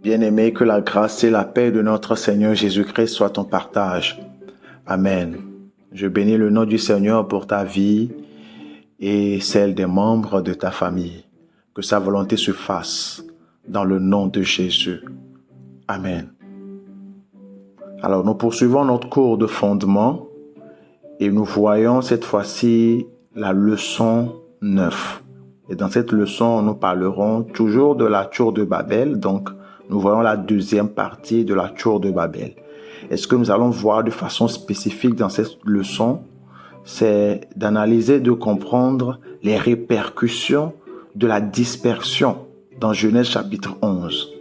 Bien-aimé, que la grâce et la paix de notre Seigneur Jésus-Christ soient ton partage. Amen. Je bénis le nom du Seigneur pour ta vie et celle des membres de ta famille. Que sa volonté se fasse dans le nom de Jésus. Amen. Alors, nous poursuivons notre cours de fondement et nous voyons cette fois-ci la leçon 9. Et dans cette leçon, nous parlerons toujours de la tour de Babel. Donc, nous voyons la deuxième partie de la tour de Babel. Et ce que nous allons voir de façon spécifique dans cette leçon, c'est d'analyser, de comprendre les répercussions de la dispersion dans Genèse chapitre 11.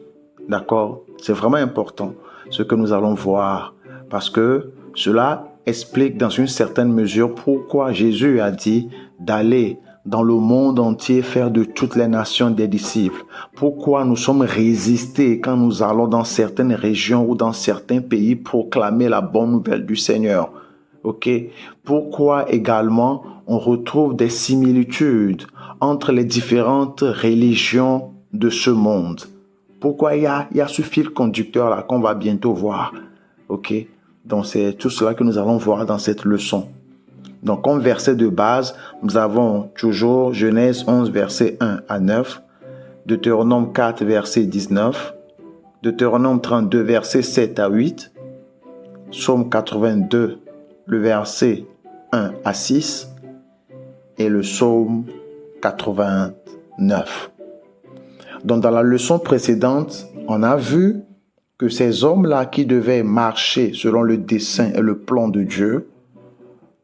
D'accord? C'est vraiment important ce que nous allons voir parce que cela explique dans une certaine mesure pourquoi Jésus a dit d'aller dans le monde entier faire de toutes les nations des disciples. Pourquoi nous sommes résistés quand nous allons dans certaines régions ou dans certains pays proclamer la bonne nouvelle du Seigneur. Ok? Pourquoi également on retrouve des similitudes entre les différentes religions de ce monde. Pourquoi il y a ce fil conducteur là qu'on va bientôt voir. Ok? Donc c'est tout cela que nous allons voir dans cette leçon. Donc comme verset de base, nous avons toujours Genèse 11 verset 1 à 9, Deutéronome 4 verset 19, Deutéronome 32 verset 7 à 8, Psaume 82 le verset 1 à 6 et le Psaume 89. Donc dans la leçon précédente, on a vu que ces hommes-là qui devaient marcher selon le dessein et le plan de Dieu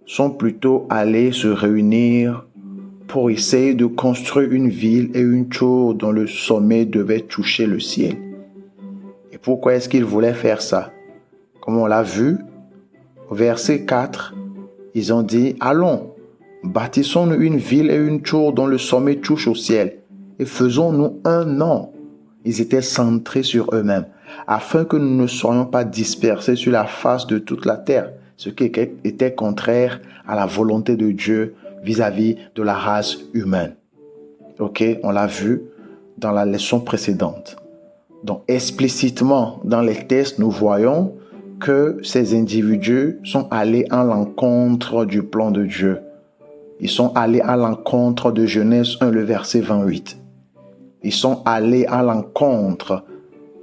sont plutôt allés se réunir pour essayer de construire une ville et une tour dont le sommet devait toucher le ciel. Et pourquoi est-ce qu'ils voulaient faire ça? Comme on l'a vu, au verset 4, ils ont dit « Allons, bâtissons-nous une ville et une tour dont le sommet touche au ciel et faisons-nous un nom. » Ils étaient centrés sur eux-mêmes, afin que nous ne soyons pas dispersés sur la face de toute la terre, ce qui était contraire à la volonté de Dieu vis-à-vis de la race humaine. Ok, on l'a vu dans la leçon précédente. Donc explicitement dans les textes, nous voyons que ces individus sont allés à l'encontre du plan de Dieu. Ils sont allés à l'encontre de Genèse 1, le verset 28. Ils sont allés à l'encontre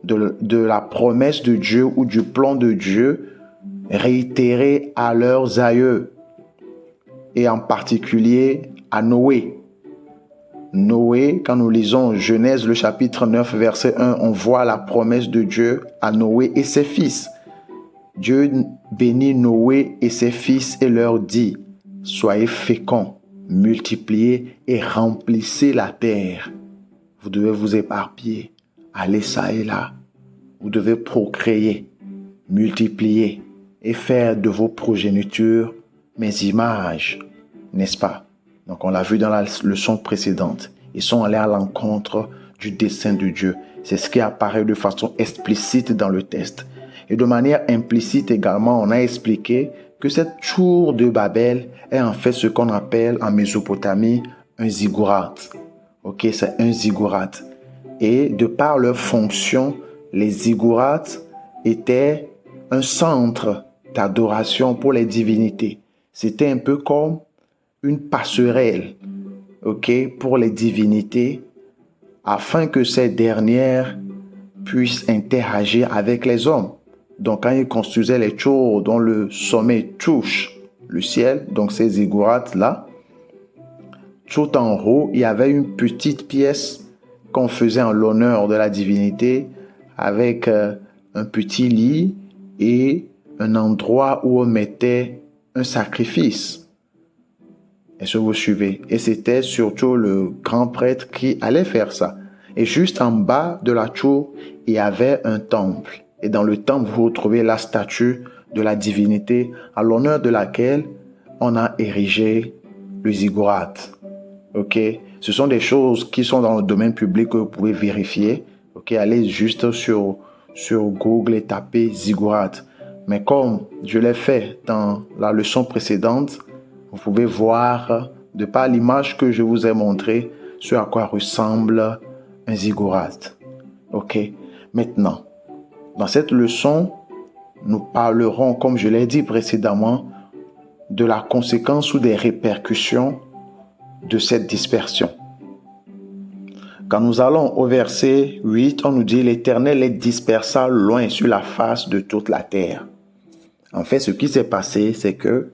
de la promesse de Dieu ou du plan de Dieu réitéré à leurs aïeux et en particulier à Noé. Noé, quand nous lisons Genèse le chapitre 9 verset 1, on voit la promesse de Dieu à Noé et ses fils. Dieu bénit Noé et ses fils et leur dit « Soyez féconds, multipliez et remplissez la terre. Vous devez vous éparpiller, aller ça et là. Vous devez procréer, multiplier et faire de vos progénitures mes images. » N'est-ce pas? Donc on l'a vu dans la leçon précédente. Ils sont allés à l'encontre du dessein de Dieu. C'est ce qui apparaît de façon explicite dans le texte. Et de manière implicite également, on a expliqué que cette tour de Babel est en fait ce qu'on appelle en Mésopotamie un ziggurat. Ok, c'est un ziggurat. Et de par leur fonction, les ziggourats étaient un centre d'adoration pour les divinités. C'était un peu comme une passerelle, ok, pour les divinités, afin que ces dernières puissent interagir avec les hommes. Donc, quand ils construisaient les tours dont le sommet touche le ciel, donc ces ziggourats-là, tout en haut, il y avait une petite pièce qu'on faisait en l'honneur de la divinité avec un petit lit et un endroit où on mettait un sacrifice. Est-ce que vous suivez? Et c'était surtout le grand prêtre qui allait faire ça. Et juste en bas de la tour, il y avait un temple. Et dans le temple, vous retrouvez la statue de la divinité à l'honneur de laquelle on a érigé le ziggurat. Ok? Ce sont des choses qui sont dans le domaine public que vous pouvez vérifier. Ok? Allez juste sur Google et tapez ziggurat. Mais comme je l'ai fait dans la leçon précédente, vous pouvez voir, de par l'image que je vous ai montrée, ce à quoi ressemble un ziggurat. Ok? Maintenant, dans cette leçon, nous parlerons, comme je l'ai dit précédemment, de la conséquence ou des répercussions de cette dispersion. Quand nous allons au verset 8, on nous dit « L'Éternel les dispersa loin sur la face de toute la terre ». En fait, ce qui s'est passé, c'est que,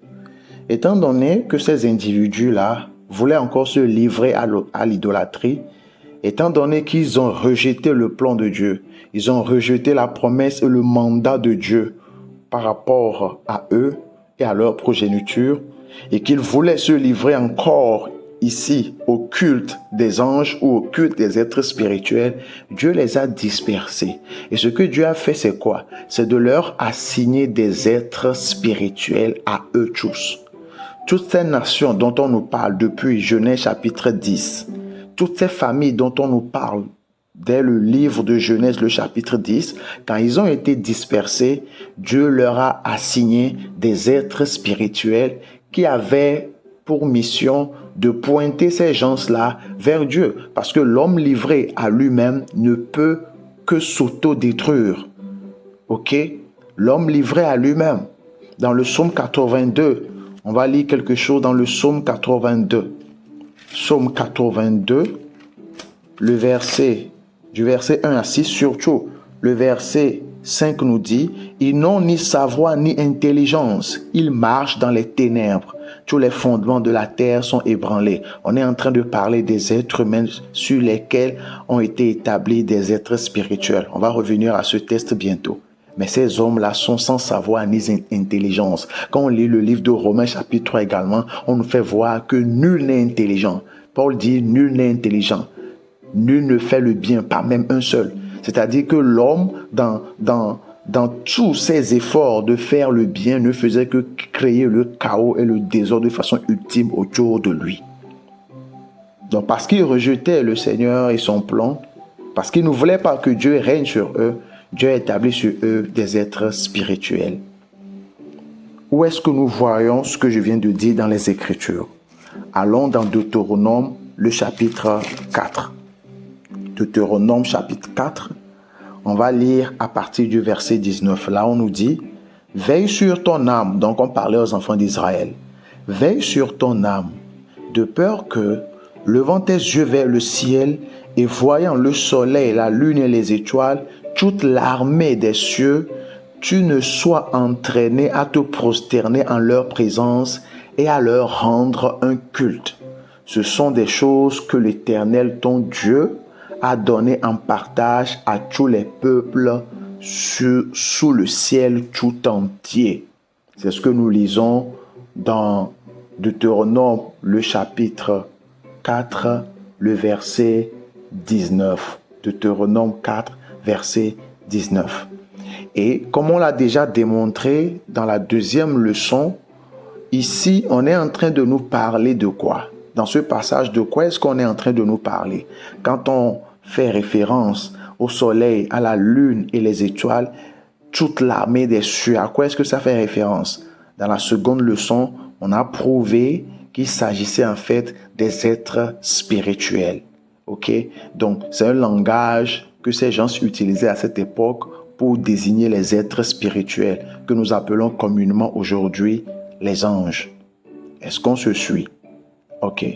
étant donné que ces individus-là voulaient encore se livrer à l'idolâtrie, étant donné qu'ils ont rejeté le plan de Dieu, ils ont rejeté la promesse et le mandat de Dieu par rapport à eux et à leur progéniture, et qu'ils voulaient se livrer encore ici au culte des anges ou au culte des êtres spirituels, Dieu les a dispersés. Et ce que Dieu a fait, c'est quoi? C'est de leur assigner des êtres spirituels à eux tous. Toutes ces nations dont on nous parle depuis Genèse chapitre 10, toutes ces familles dont on nous parle dès le livre de Genèse, le chapitre 10, quand ils ont été dispersés, Dieu leur a assigné des êtres spirituels qui avaient pour mission de pointer ces gens-là vers Dieu. Parce que l'homme livré à lui-même ne peut que s'auto-détruire. Ok? L'homme livré à lui-même. Dans le psaume 82, on va lire quelque chose dans le psaume 82. Psaume 82, du verset 1 à 6, surtout le verset 5 nous dit « Ils n'ont ni savoir ni intelligence, ils marchent dans les ténèbres. Tous les fondements de la terre sont ébranlés. » On est en train de parler des êtres humains sur lesquels ont été établis des êtres spirituels. On va revenir à ce texte bientôt. Mais ces hommes-là sont sans savoir ni intelligence. Quand on lit le livre de Romains chapitre 3 également, on nous fait voir que nul n'est intelligent. Paul dit « Nul n'est intelligent. Nul ne fait le bien, pas même un seul. » C'est-à-dire que l'homme, dans tous ses efforts de faire le bien, ne faisait que créer le chaos et le désordre de façon ultime autour de lui. Donc parce qu'ils rejetaient le Seigneur et son plan, parce qu'ils ne voulaient pas que Dieu règne sur eux, Dieu a établi sur eux des êtres spirituels. Où est-ce que nous voyons ce que je viens de dire dans les Écritures? Allons dans Deutéronome, le chapitre 4. Deutéronome chapitre 4, on va lire à partir du verset 19. Là, on nous dit « Veille sur ton âme », donc on parlait aux enfants d'Israël. « Veille sur ton âme, de peur que, levant tes yeux vers le ciel et voyant le soleil, la lune et les étoiles, toute l'armée des cieux, tu ne sois entraîné à te prosterner en leur présence et à leur rendre un culte. Ce sont des choses que l'Éternel, ton Dieu, a donné en partage à tous les peuples sous le ciel tout entier. » C'est ce que nous lisons dans Deutéronome, le chapitre 4, le verset 19. Deutéronome 4, verset 19. Et comme on l'a déjà démontré dans la deuxième leçon, ici, on est en train de nous parler de quoi? Dans ce passage, de quoi est-ce qu'on est en train de nous parler? Quand on fait référence au soleil, à la lune et les étoiles, toute l'armée des cieux, à quoi est-ce que ça fait référence? Dans la seconde leçon, on a prouvé qu'il s'agissait en fait des êtres spirituels. Ok? Donc, c'est un langage que ces gens utilisaient à cette époque pour désigner les êtres spirituels que nous appelons communément aujourd'hui les anges. Est-ce qu'on se suit? Ok.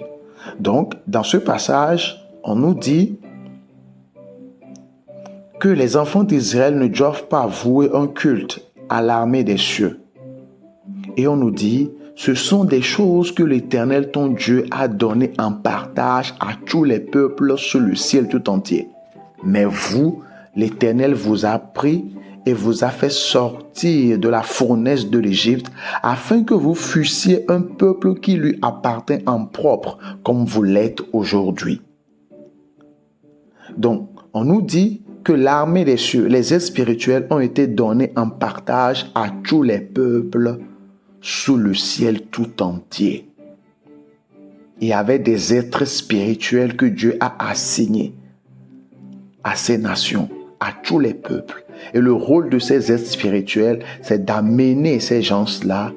Donc, dans ce passage, on nous dit que les enfants d'Israël ne doivent pas vouer un culte à l'armée des cieux. Et on nous dit, ce sont des choses que l'Éternel, ton Dieu, a données en partage à tous les peuples sur le ciel tout entier. Mais vous, l'Éternel vous a pris et vous a fait sortir de la fournaise de l'Égypte afin que vous fussiez un peuple qui lui appartient en propre, comme vous l'êtes aujourd'hui. Donc, on nous dit que l'armée des cieux, les êtres spirituels ont été donnés en partage à tous les peuples sous le ciel tout entier. Il y avait des êtres spirituels que Dieu a assignés à ces nations, à tous les peuples. Et le rôle de ces êtres spirituels, c'est d'amener ces gens-là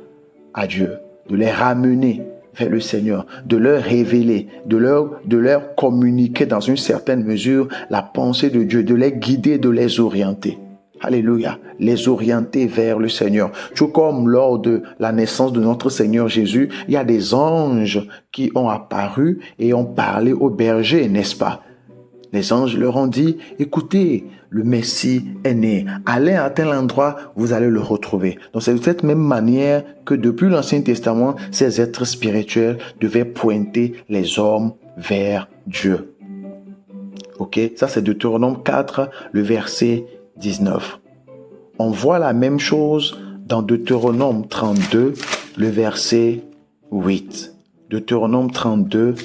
à Dieu, de les ramener vers le Seigneur, de leur révéler, de leur communiquer dans une certaine mesure la pensée de Dieu, de les guider, de les orienter. Alléluia, les orienter vers le Seigneur. Tout comme lors de la naissance de notre Seigneur Jésus, il y a des anges qui ont apparu et ont parlé aux bergers, n'est-ce pas? Les anges leur ont dit, écoutez, le Messie est né. Allez à tel endroit, vous allez le retrouver. Donc c'est de cette même manière que depuis l'Ancien Testament, ces êtres spirituels devaient pointer les hommes vers Dieu. Ok, ça c'est Deutéronome 4, le verset 19. On voit la même chose dans Deutéronome 32, le verset 8. Deutéronome 32,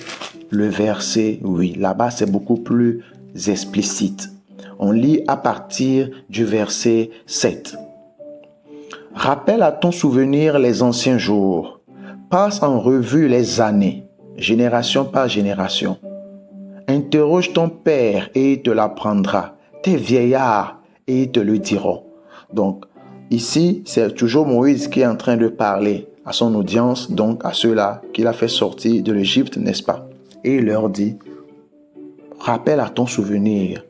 le verset 8. Là-bas, c'est beaucoup plus explicite. On lit à partir du verset 7. Rappelle à ton souvenir les anciens jours. Passe en revue les années, génération par génération. Interroge ton père et il te l'apprendra. Tes vieillards et ils te le diront. Donc, ici, c'est toujours Moïse qui est en train de parler à son audience, donc à ceux-là qu'il a fait sortir de l'Égypte, n'est-ce pas? Et il leur dit, rappelle à ton souvenir,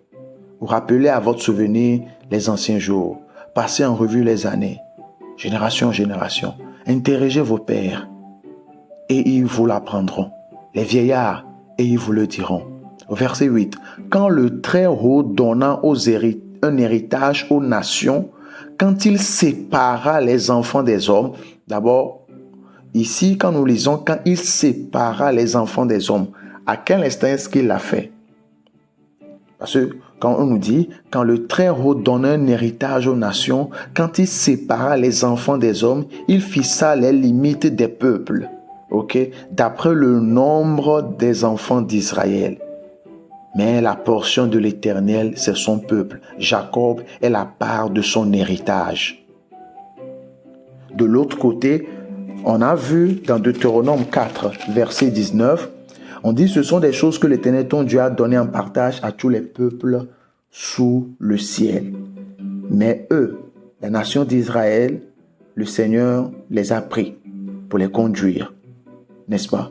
ou rappelez à votre souvenir les anciens jours, passez en revue les années, génération en génération, interrogez vos pères, et ils vous l'apprendront, les vieillards, et ils vous le diront. Au verset 8, quand le Très-Haut donna un héritage aux nations, quand il sépara les enfants des hommes, d'abord, ici, quand nous lisons, quand il sépara les enfants des hommes, à quel instant est-ce qu'il l'a fait? Parce que quand on nous dit, quand le Très-Haut donna un héritage aux nations, quand il sépara les enfants des hommes, il fixa les limites des peuples, ok, d'après le nombre des enfants d'Israël. Mais la portion de l'Éternel, c'est son peuple. Jacob est la part de son héritage. De l'autre côté, on a vu dans Deutéronome 4, verset 19, on dit ce sont des choses que l'Éternel ton Dieu a données en partage à tous les peuples sous le ciel. Mais eux, la nation d'Israël, le Seigneur les a pris pour les conduire. N'est-ce pas?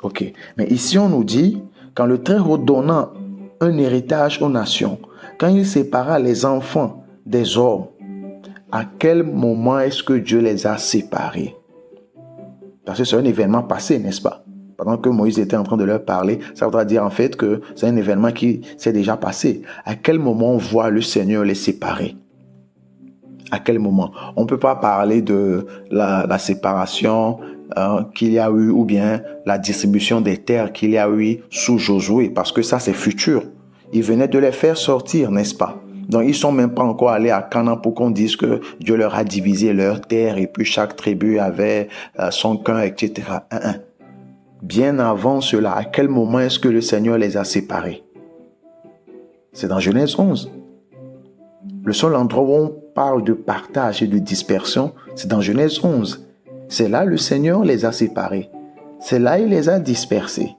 Ok. Mais ici on nous dit, quand le Très-Haut donna un héritage aux nations, quand il sépara les enfants des hommes, à quel moment est-ce que Dieu les a séparés? Parce que c'est un événement passé, n'est-ce pas? Pendant que Moïse était en train de leur parler, ça voudra dire en fait que c'est un événement qui s'est déjà passé. À quel moment on voit le Seigneur les séparer? À quel moment? On ne peut pas parler de la séparation qu'il y a eu ou bien la distribution des terres qu'il y a eu sous Josué, parce que ça c'est futur. Il venait de les faire sortir, n'est-ce pas? Donc ils ne sont même pas encore allés à Canaan pour qu'on dise que Dieu leur a divisé leurs terres et puis chaque tribu avait son camp, etc. Bien avant cela, à quel moment est-ce que le Seigneur les a séparés? C'est dans Genèse 11. Le seul endroit où on parle de partage et de dispersion, c'est dans Genèse 11. C'est là le Seigneur les a séparés. C'est là il les a dispersés.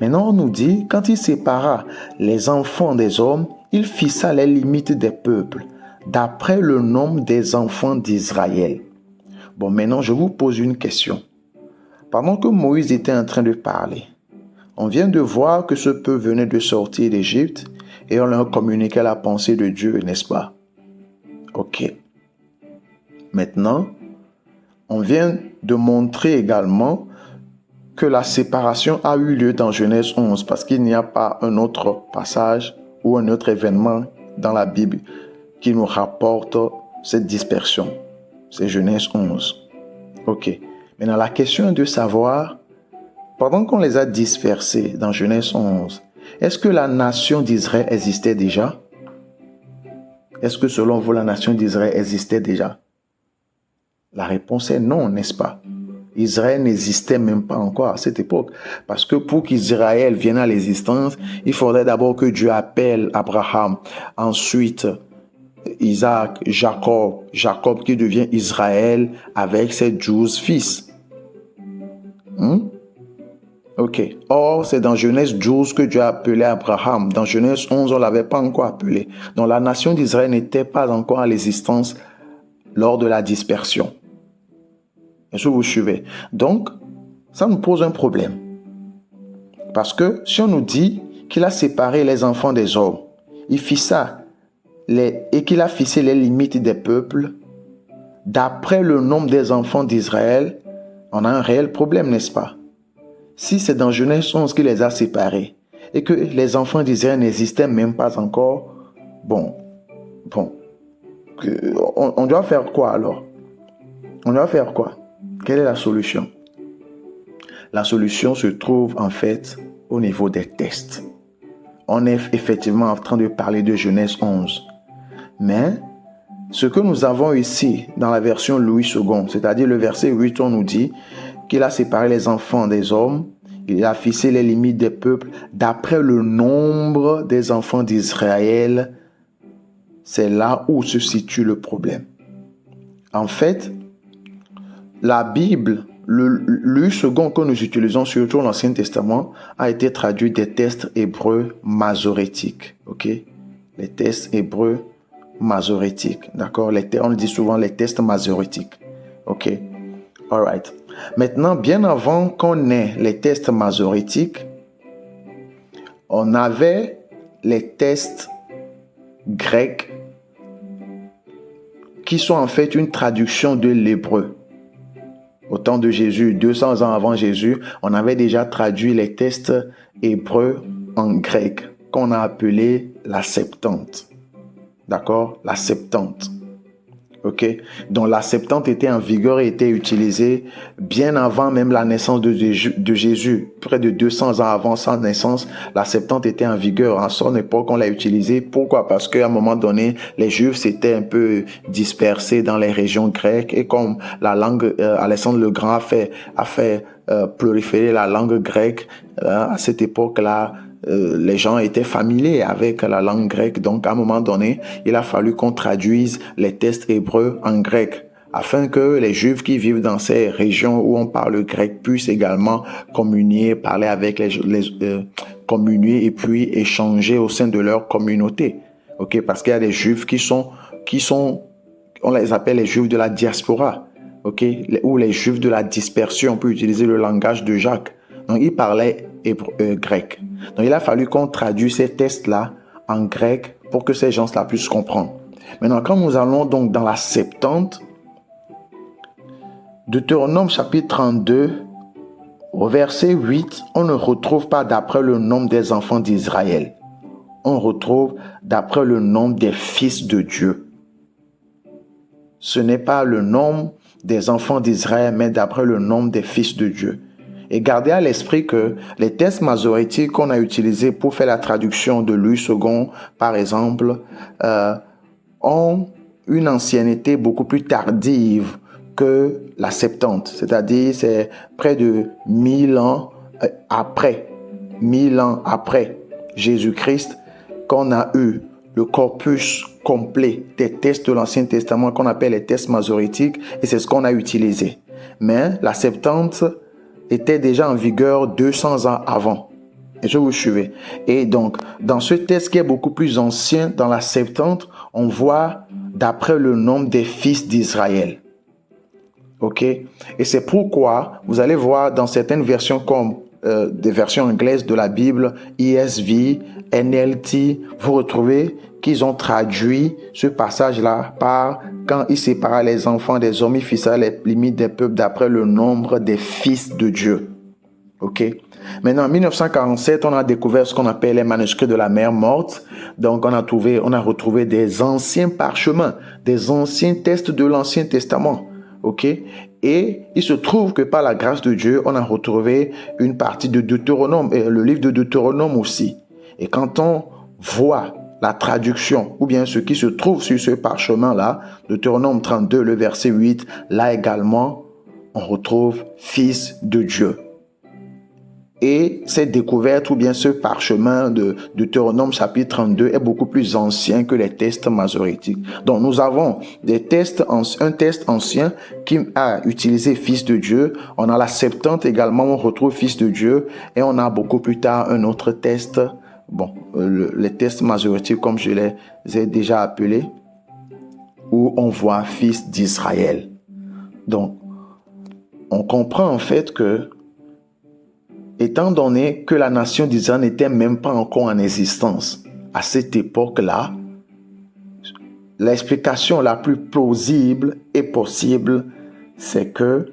Maintenant on nous dit, quand il sépara les enfants des hommes, il fixa les limites des peuples, d'après le nombre des enfants d'Israël. Bon, maintenant je vous pose une question. Pendant que Moïse était en train de parler, on vient de voir que ce peuple venait de sortir d'Égypte et on leur communiquait la pensée de Dieu, n'est-ce pas? Ok. Maintenant, on vient de montrer également que la séparation a eu lieu dans Genèse 11 parce qu'il n'y a pas un autre passage ou un autre événement dans la Bible qui nous rapporte cette dispersion. C'est Genèse 11. Ok. Maintenant, la question est de savoir, pendant qu'on les a dispersés dans Genèse 11, est-ce que la nation d'Israël existait déjà? Est-ce que selon vous, la nation d'Israël existait déjà? La réponse est non, n'est-ce pas? Israël n'existait même pas encore à cette époque. Parce que pour qu'Israël vienne à l'existence, il faudrait d'abord que Dieu appelle Abraham, ensuite Isaac, Jacob qui devient Israël avec ses 12 fils. Ok. Or, c'est dans Genèse 12 que Dieu a appelé Abraham. Dans Genèse 11, on ne l'avait pas encore appelé. Donc, la nation d'Israël n'était pas encore à l'existence lors de la dispersion. Est-ce que vous suivez? Donc, ça nous pose un problème. Parce que si on nous dit qu'il a séparé les enfants des hommes, il fixa et qu'il a fixé les limites des peuples, d'après le nombre des enfants d'Israël, on a un réel problème, n'est-ce pas? Si c'est dans Genèse 11 qu'il les a séparés et que les enfants d'Israël n'existaient même pas encore, on doit faire quoi alors? On doit faire quoi? Quelle est la solution? La solution se trouve en fait au niveau des tests. On est effectivement en train de parler de Genèse 11. Mais ce que nous avons ici dans la version Louis II, c'est-à-dire le verset 8, on nous dit qu'il a séparé les enfants des hommes, il a fixé les limites des peuples d'après le nombre des enfants d'Israël. C'est là où se situe le problème. En fait, la Bible, le Louis II que nous utilisons surtout dans l'Ancien Testament, a été traduit des textes hébreux masorétiques. Ok? Les textes hébreux masorétiques. D'accord? On dit souvent les textes masorétiques. Ok? Alright. Maintenant, bien avant qu'on ait les textes masorétiques, on avait les textes grecs qui sont en fait une traduction de l'hébreu. Au temps de Jésus, 200 ans avant Jésus, on avait déjà traduit les textes hébreux en grec, qu'on a appelé la Septante. D'accord? La Septante. Ok? Donc la Septante était en vigueur et était utilisée bien avant même la naissance de Jésus. Près de 200 ans avant sa naissance, la Septante était en vigueur. En son époque, on l'a utilisée. Pourquoi? Parce qu'à un moment donné, les Juifs s'étaient un peu dispersés dans les régions grecques et comme la langue, Alexandre le Grand a fait proliférer la langue grecque à cette époque-là. Les gens étaient familiers avec la langue grecque, donc à un moment donné, il a fallu qu'on traduise les textes hébreux en grec, afin que les Juifs qui vivent dans ces régions où on parle grec puissent également communier, parler avec communier et puis échanger au sein de leur communauté. Ok, parce qu'il y a des Juifs qui sont, on les appelle les Juifs de la diaspora, ok, ou les Juifs de la dispersion, on peut utiliser le langage de Jacques. Donc, il parlait grec. Donc, il a fallu qu'on traduise ces textes-là en grec pour que ces gens-là puissent comprendre. Maintenant, quand nous allons donc dans la Septante, Deutéronome chapitre 32, au verset 8, on ne retrouve pas d'après le nombre des enfants d'Israël. On retrouve d'après le nombre des fils de Dieu. Ce n'est pas le nombre des enfants d'Israël, mais d'après le nombre des fils de Dieu. Et gardez à l'esprit que les textes masorétiques qu'on a utilisés pour faire la traduction de Louis II, par exemple, ont une ancienneté beaucoup plus tardive que la Septante. C'est-à-dire, c'est près de 1000 ans après Jésus-Christ qu'on a eu le corpus complet des textes de l'Ancien Testament qu'on appelle les textes masorétiques et c'est ce qu'on a utilisé. Mais la Septante était déjà en vigueur 200 ans avant. Et je vous suivez. Et donc, dans ce texte qui est beaucoup plus ancien, dans la Septante, on voit d'après le nombre des fils d'Israël. Ok? Et c'est pourquoi vous allez voir dans certaines versions comme des versions anglaises de la Bible, ESV, NLT, vous retrouvez qu'ils ont traduit ce passage-là par quand il sépara les enfants des hommes, il fixa les limites des peuples d'après le nombre des fils de Dieu. Ok? Maintenant, en 1947, on a découvert ce qu'on appelle les manuscrits de la mer morte. Donc, on a retrouvé des anciens parchemins, des anciens textes de l'Ancien Testament. Ok? Et il se trouve que par la grâce de Dieu, on a retrouvé une partie de Deutéronome, et le livre de Deutéronome aussi. Et quand on voit la traduction, ou bien ce qui se trouve sur ce parchemin-là, Deutéronome 32, le verset 8, là également, on retrouve Fils de Dieu. Et cette découverte ou bien ce parchemin de Deutéronome chapitre 32 est beaucoup plus ancien que les textes masorétiques. Donc nous avons un texte ancien qui a utilisé Fils de Dieu. On a la Septante également, on retrouve Fils de Dieu. Et on a beaucoup plus tard un autre texte, les textes masorétiques comme je les ai déjà appelés, où on voit Fils d'Israël. Donc on comprend en fait que étant donné que la nation d'Israël n'était même pas encore en existence à cette époque-là, l'explication la plus plausible et possible, c'est que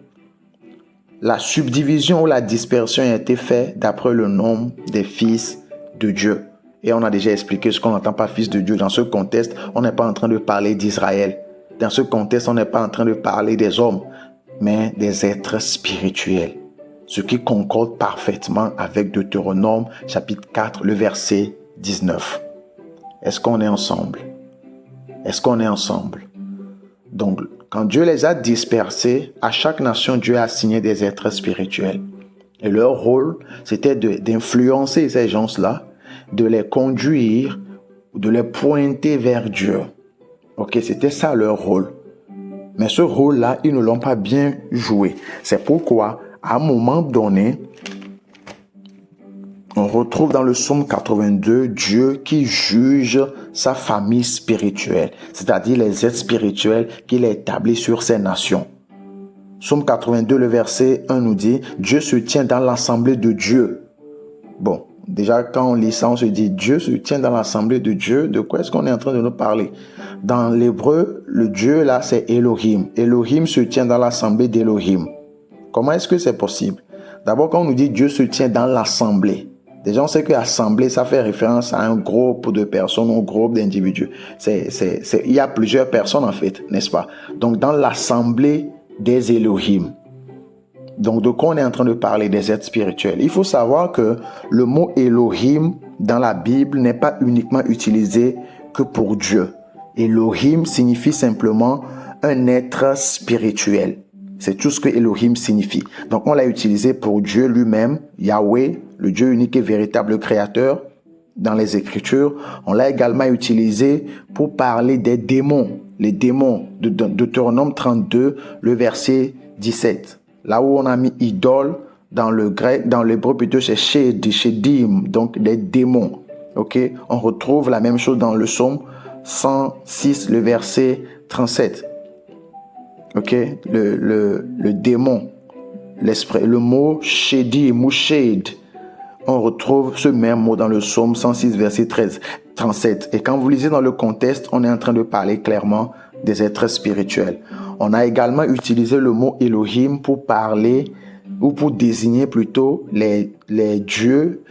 la subdivision ou la dispersion a été faite d'après le nombre des fils de Dieu. Et on a déjà expliqué ce qu'on n'entend par fils de Dieu. Dans ce contexte, on n'est pas en train de parler d'Israël. Dans ce contexte, on n'est pas en train de parler des hommes, mais des êtres spirituels. Ce qui concorde parfaitement avec Deutéronome chapitre 4, le verset 19. Est-ce qu'on est ensemble? Est-ce qu'on est ensemble? Donc, quand Dieu les a dispersés, à chaque nation, Dieu a assigné des êtres spirituels. Et leur rôle, c'était d'influencer ces gens-là, de les conduire, de les pointer vers Dieu. Ok, c'était ça leur rôle. Mais ce rôle-là, ils ne l'ont pas bien joué. C'est pourquoi, à un moment donné, on retrouve dans le psaume 82 Dieu qui juge sa famille spirituelle, c'est-à-dire les êtres spirituels qu'il a établis sur ces nations. Psaume 82, le verset 1 nous dit « Dieu se tient dans l'assemblée de Dieu ». Bon, déjà quand on lit ça, on se dit « Dieu se tient dans l'assemblée de Dieu ». De quoi est-ce qu'on est en train de nous parler? Dans l'hébreu, le Dieu là, c'est Elohim. Elohim se tient dans l'assemblée d'Elohim. Comment est-ce que c'est possible? D'abord, quand on nous dit « Dieu se tient dans l'assemblée », déjà, on sait que l'assemblée, ça fait référence à un groupe de personnes, un groupe d'individus. Il y a plusieurs personnes, en fait, n'est-ce pas? Donc, dans l'assemblée des Elohim. Donc, de quoi on est en train de parler? Des êtres spirituels. Il faut savoir que le mot Elohim dans la Bible n'est pas uniquement utilisé que pour Dieu. Elohim signifie simplement un être spirituel. C'est tout ce que Elohim signifie. Donc, on l'a utilisé pour Dieu lui-même, Yahweh, le Dieu unique et véritable créateur, dans les Écritures. On l'a également utilisé pour parler des démons. Les démons de Deutéronome 32, le verset 17. Là où on a mis idole, dans le grec, dans l'hébreu plutôt, c'est shedim, donc des démons. Ok? On retrouve la même chose dans le psaume 106, le verset 37. Ok, le démon, l'esprit, le mot shedim ou shed, on retrouve ce même mot dans le psaume 106, verset 37. Et quand vous lisez dans le contexte, on est en train de parler clairement des êtres spirituels. On a également utilisé le mot Elohim pour parler, ou pour désigner plutôt les dieux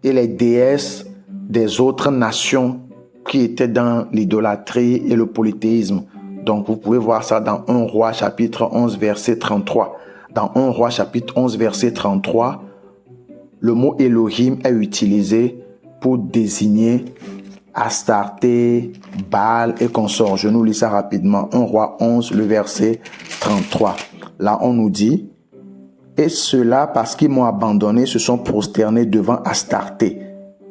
et les déesses des autres nations qui étaient dans l'idolâtrie et le polythéisme. Donc, vous pouvez voir ça dans 1 Roi chapitre 11, verset 33. Dans 1 Roi chapitre 11, verset 33, le mot Elohim est utilisé pour désigner Astarté, Baal et consorts. Je nous lis ça rapidement. 1 Roi 11, le verset 33. Là, on nous dit « Et cela parce qu'ils m'ont abandonné, se sont prosternés devant Astarté.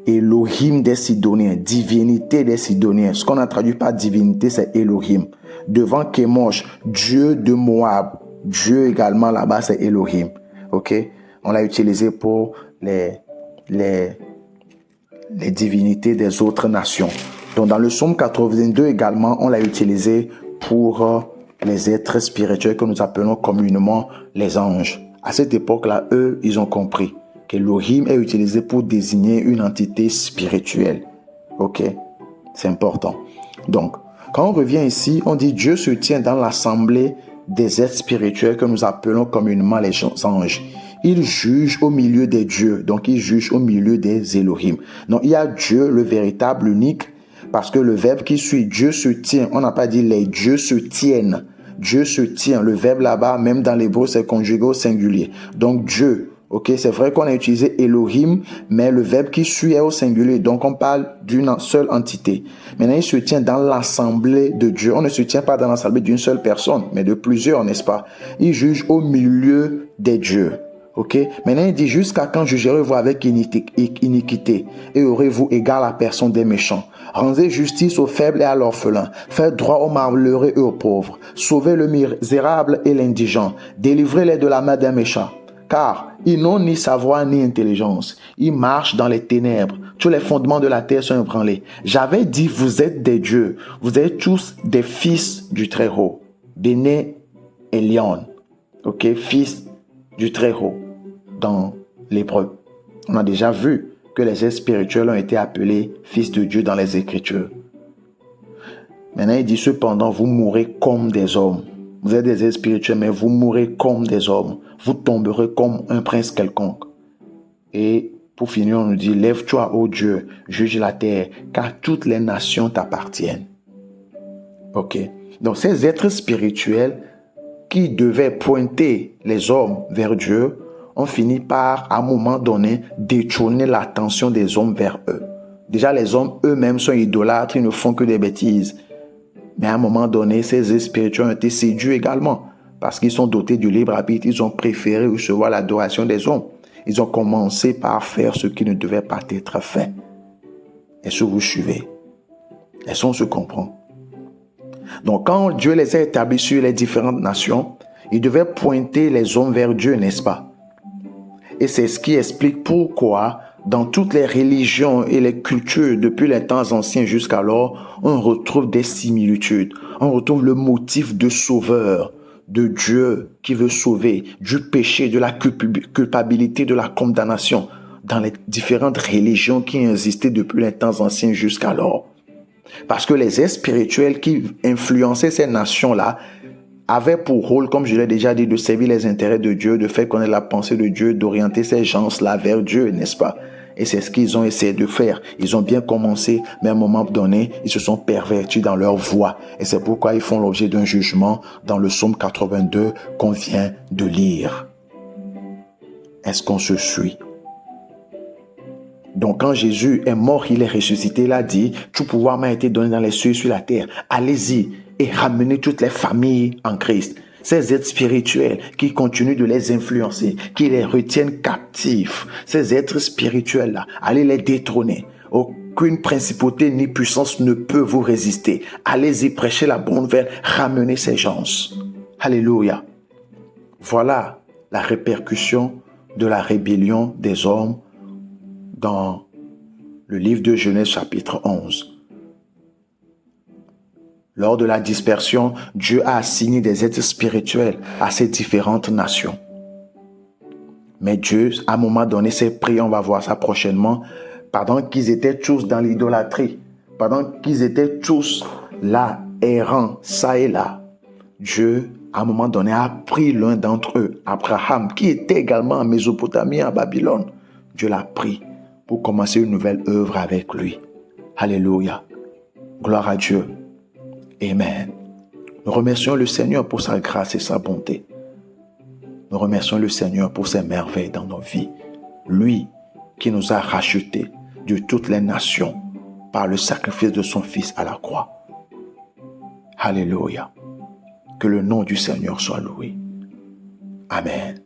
Elohim des Sidoniens, divinité des Sidoniens. » Ce qu'on a traduit par divinité, c'est Elohim. Devant Kémosh, Dieu de Moab. Dieu également là-bas, c'est Elohim. Ok? On l'a utilisé pour les divinités des autres nations. Donc dans le psaume 82 également, on l'a utilisé pour les êtres spirituels que nous appelons communément les anges. À cette époque-là, eux, ils ont compris qu'Elohim est utilisé pour désigner une entité spirituelle. Ok? C'est important. Donc, quand on revient ici, on dit Dieu se tient dans l'assemblée des êtres spirituels que nous appelons communément les anges. Il juge au milieu des dieux, donc il juge au milieu des Elohim. Donc il y a Dieu, le véritable, unique, parce que le verbe qui suit Dieu se tient. On n'a pas dit les dieux se tiennent. Dieu se tient. Le verbe là-bas, même dans l'hébreu, c'est conjugué au singulier. Donc Dieu. Ok, c'est vrai qu'on a utilisé Elohim, mais le verbe qui suit est au singulier. Donc, on parle d'une seule entité. Maintenant, il se tient dans l'assemblée de Dieu. On ne se tient pas dans l'assemblée d'une seule personne, mais de plusieurs, n'est-ce pas? Il juge au milieu des dieux. Ok, maintenant, il dit, jusqu'à quand jugerez-vous avec iniquité et aurez-vous égard à la personne des méchants? Rendez justice aux faibles et à l'orphelin. Faites droit aux malheureux et aux pauvres. Sauvez le misérable et l'indigent. Délivrez-les de la main des méchants. Car ils n'ont ni savoir ni intelligence. Ils marchent dans les ténèbres. Tous les fondements de la terre sont ébranlés. J'avais dit, vous êtes des dieux. Vous êtes tous des fils du Très-Haut. Béné Elion. Ok, fils du Très-Haut. Dans l'hébreu. On a déjà vu que les êtres spirituels ont été appelés fils de Dieu dans les Écritures. Maintenant, il dit cependant, vous mourrez comme des hommes. Vous êtes des êtres spirituels, mais vous mourrez comme des hommes. Vous tomberez comme un prince quelconque. Et pour finir, on nous dit, lève-toi, ô Dieu, juge la terre, car toutes les nations t'appartiennent. Ok. Donc, ces êtres spirituels qui devaient pointer les hommes vers Dieu ont fini par, à un moment donné, détourner l'attention des hommes vers eux. Déjà, les hommes eux-mêmes sont idolâtres, ils ne font que des bêtises. Mais à un moment donné, ces êtres spirituels ont été séduits également. Parce qu'ils sont dotés du libre arbitre, ils ont préféré recevoir l'adoration des hommes. Ils ont commencé par faire ce qui ne devait pas être fait. Est-ce que vous suivez? Est-ce qu'on se comprend? Donc, quand Dieu les a établis sur les différentes nations, il devait pointer les hommes vers Dieu, n'est-ce pas? Et c'est ce qui explique pourquoi, dans toutes les religions et les cultures, depuis les temps anciens jusqu'alors, on retrouve des similitudes. On retrouve le motif de sauveur, de Dieu qui veut sauver, du péché, de la culpabilité, de la condamnation, dans les différentes religions qui ont existé depuis les temps anciens jusqu'alors. Parce que les êtres spirituels qui influençaient ces nations-là avaient pour rôle, comme je l'ai déjà dit, de servir les intérêts de Dieu, de faire connaître la pensée de Dieu, d'orienter ces gens-là vers Dieu, n'est-ce pas? Et c'est ce qu'ils ont essayé de faire. Ils ont bien commencé, mais à un moment donné, ils se sont pervertis dans leur voie. Et c'est pourquoi ils font l'objet d'un jugement dans le psaume 82 qu'on vient de lire. Est-ce qu'on se suit? Donc quand Jésus est mort, il est ressuscité, il a dit, tout pouvoir m'a été donné dans les cieux et sur la terre. Allez-y et ramenez toutes les familles en Christ. Ces êtres spirituels qui continuent de les influencer, qui les retiennent captifs, ces êtres spirituels-là, allez les détrôner. Aucune principauté ni puissance ne peut vous résister. Allez-y prêcher la bonne nouvelle, ramenez ces gens. Alléluia. Voilà la répercussion de la rébellion des hommes dans le livre de Genèse chapitre 11. Lors de la dispersion, Dieu a assigné des êtres spirituels à ces différentes nations. Mais Dieu, à un moment donné, s'est pris, on va voir ça prochainement, pendant qu'ils étaient tous dans l'idolâtrie, pendant qu'ils étaient tous là, errants, ça et là, Dieu, à un moment donné, a pris l'un d'entre eux, Abraham, qui était également en Mésopotamie, à Babylone. Dieu l'a pris pour commencer une nouvelle œuvre avec lui. Alléluia. Gloire à Dieu. Amen. Nous remercions le Seigneur pour sa grâce et sa bonté. Nous remercions le Seigneur pour ses merveilles dans nos vies. Lui qui nous a rachetés de toutes les nations par le sacrifice de son Fils à la croix. Alléluia. Que le nom du Seigneur soit loué. Amen.